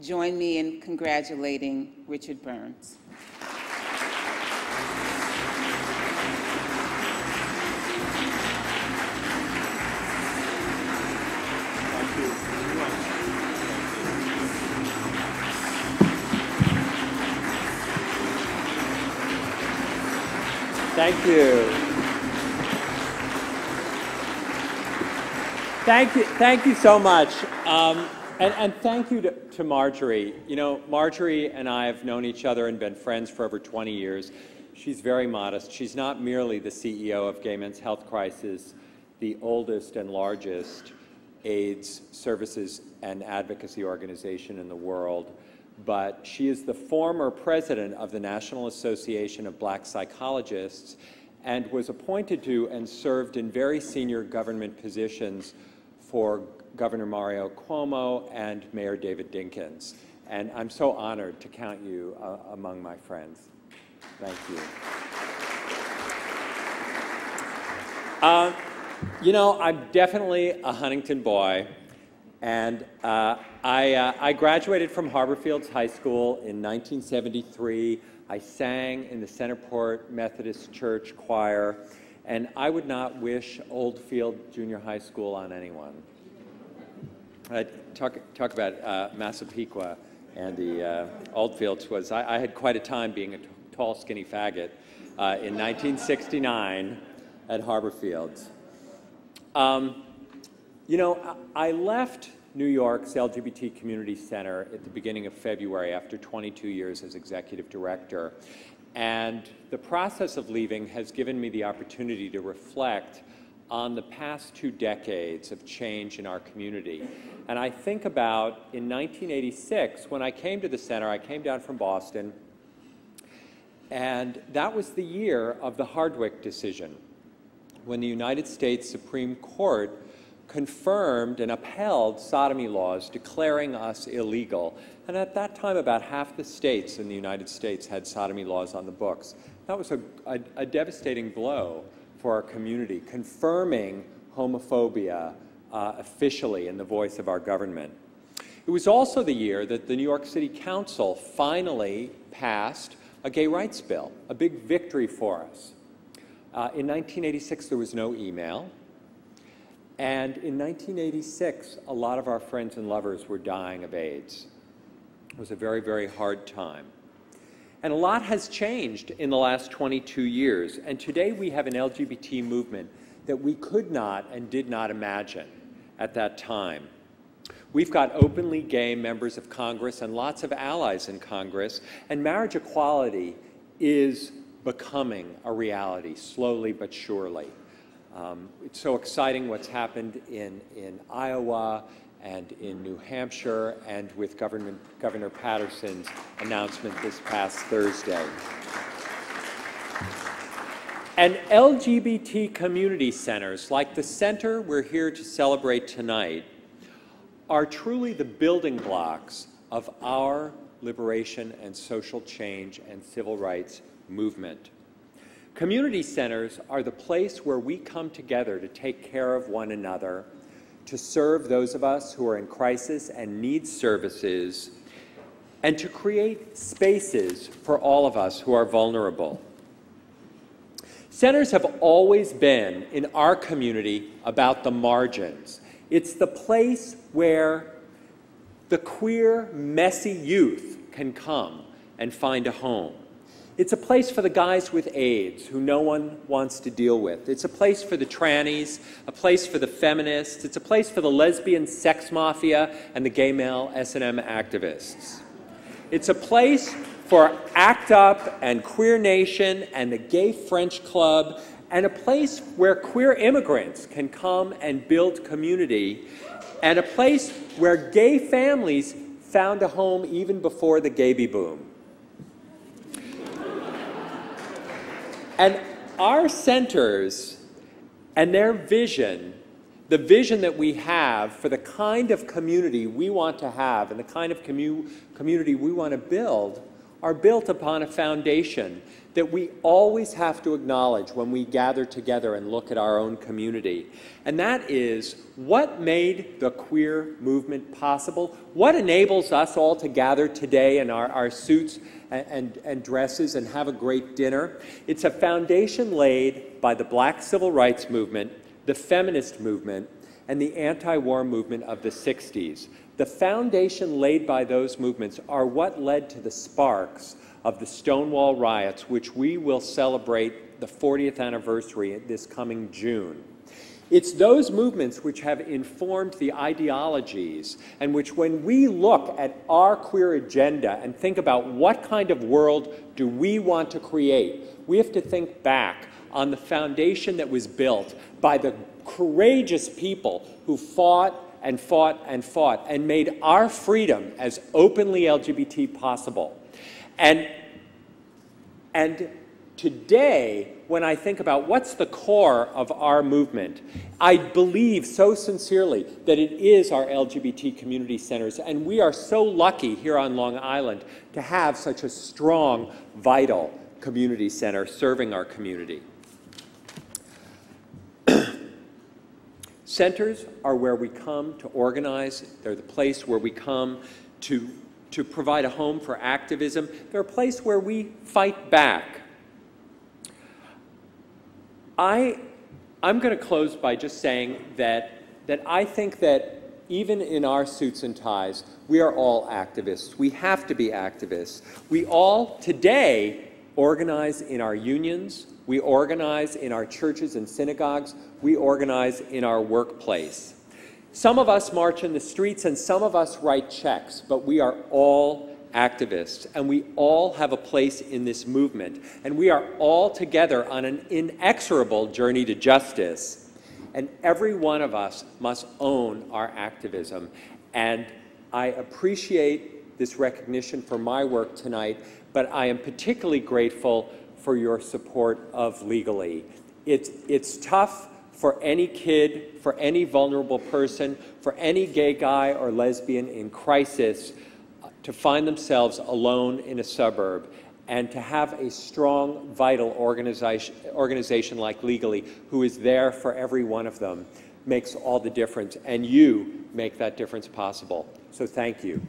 Join me in congratulating Richard Burns. Thank you. Thank you so much. And thank you to Marjorie. You know, Marjorie and I have known each other and been friends for over 20 years. She's very modest. She's not merely the CEO of Gay Men's Health Crisis, the oldest and largest AIDS services and advocacy organization in the world, but she is the former president of the National Association of Black Psychologists and was appointed to and served in very senior government positions for Governor Mario Cuomo and Mayor David Dinkins. And I'm so honored to count you among my friends. Thank you. You know, I'm definitely a Huntington boy. And I graduated from Harborfields High School in 1973. I sang in the Centerport Methodist Church choir, and I would not wish Oldfield Junior High School on anyone. Talk about Massapequa and the Oldfields was, I had quite a time being a tall, skinny faggot in 1969 at Harborfields. You know, I left New York's LGBT Community Center at the beginning of February after 22 years as executive director. And the process of leaving has given me the opportunity to reflect on the past 2 decades of change in our community. And I think about in 1986, when I came to the center, I came down from Boston, and that was the year of the Hardwick decision, when the United States Supreme Court confirmed and upheld sodomy laws, declaring us illegal. And at that time, about half the states in the United States had sodomy laws on the books. That was a devastating blow for our community, confirming homophobia officially in the voice of our government. It was also the year that the New York City Council finally passed a gay rights bill, a big victory for us. In 1986, there was no email. And in 1986, a lot of our friends and lovers were dying of AIDS. It was a very, very hard time. And a lot has changed in the last 22 years. And today we have an LGBT movement that we could not and did not imagine at that time. We've got openly gay members of Congress and lots of allies in Congress. And marriage equality is becoming a reality, slowly but surely. It's so exciting what's happened in Iowa and in New Hampshire and with Governor Patterson's announcement this past Thursday. And LGBT community centers, like the center we're here to celebrate tonight, are truly the building blocks of our liberation and social change and civil rights movement. Community centers are the place where we come together to take care of one another, to serve those of us who are in crisis and need services, and to create spaces for all of us who are vulnerable. Centers have always been, in our community, about the margins. It's the place where the queer, messy youth can come and find a home. It's a place for the guys with AIDS who no one wants to deal with. It's a place for the trannies, a place for the feminists. It's a place for the lesbian sex mafia and the gay male S&M activists. It's a place for ACT UP and Queer Nation and the Gay French Club, and a place where queer immigrants can come and build community, and a place where gay families found a home even before the baby boom. And our centers and their vision, the vision that we have for the kind of community we want to have and the kind of community we want to build, are built upon a foundation that we always have to acknowledge when we gather together and look at our own community. And that is what made the queer movement possible, what enables us all to gather today in our suits and dresses and have a great dinner. It's a foundation laid by the Black Civil Rights Movement, the feminist movement, and the anti-war movement of the 60s. The foundation laid by those movements are what led to the sparks of the Stonewall riots, which we will celebrate the 40th anniversary this coming June. It's those movements which have informed the ideologies and which, when we look at our queer agenda and think about what kind of world do we want to create, we have to think back on the foundation that was built by the courageous people who fought and fought and fought and made our freedom as openly LGBT possible. And today, when I think about what's the core of our movement, I believe so sincerely that it is our LGBT community centers, and we are so lucky here on Long Island to have such a strong, vital community center serving our community. Centers are where we come to organize. They're the place where we come to provide a home for activism. They're a place where we fight back. I'm going to close by just saying that I think that even in our suits and ties, we are all activists. We have to be activists. We all today organize in our unions. We organize in our churches and synagogues. We organize in our workplace. Some of us march in the streets and some of us write checks, but we are all activists, and we all have a place in this movement, and we are all together on an inexorable journey to justice, and every one of us must own our activism. And I appreciate this recognition for my work tonight, but I am particularly grateful for your support of Legally. It's tough for any kid, for any vulnerable person, for any gay guy or lesbian in crisis to find themselves alone in a suburb, and to have a strong, vital organization like Legally, who is there for every one of them, makes all the difference, and you make that difference possible. So thank you.